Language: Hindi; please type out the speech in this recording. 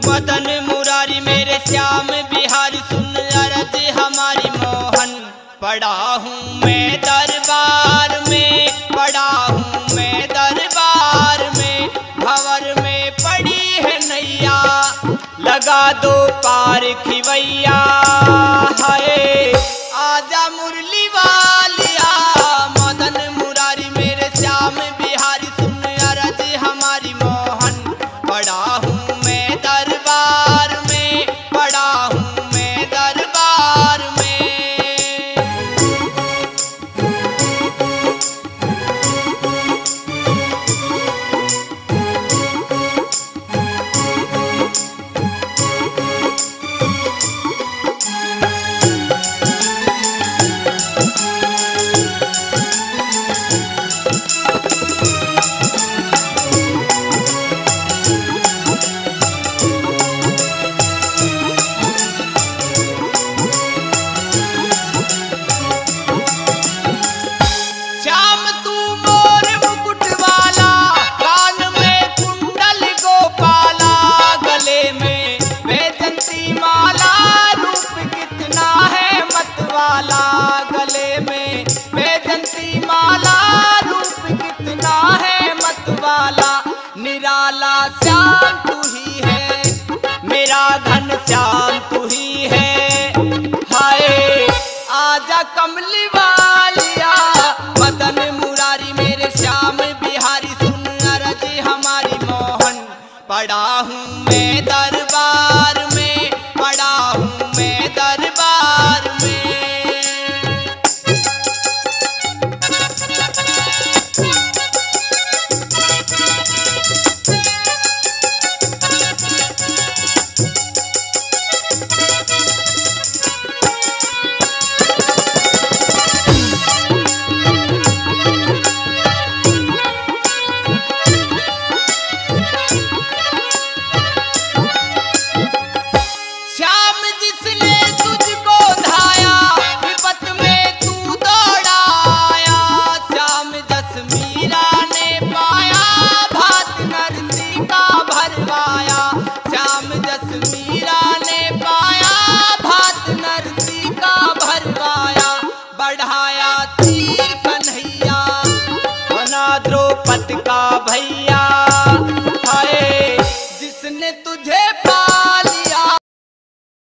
मदन मुरारी मेरे श्याम बिहारी सुन अरज हमारी मोहन। पड़ा हूँ मैं दरबार में, पड़ा हूँ मैं दरबार में, भंवर में पड़ी है नैया, लगा दो पार खिवैया। हाय आजा मुरली वालिया, मदन मुरारी मेरे श्याम बिहारी सुन अरज हमारी मोहन। पड़ा हूँ मैं दरबार में, पड़ा हूँ मैं दरबार में। श्याम तू मोर मुकुट वाला, कान में कुंडल गोपाला, गले में वैजंती माला, रूप कितना है मतवाला। गले में वैजंती माला, रूप कितना है मतवाला। निराला श्याम तू ही है, मेरा घन श्याम तू ही है। हाय आजा कमली वालिया, मदन मुरारी मेरे श्याम बिहारी सुन अरज हमारी मोहन। पड़ा हूँ मैं दरबार में, पड़ा हूँ मैं दरबार में।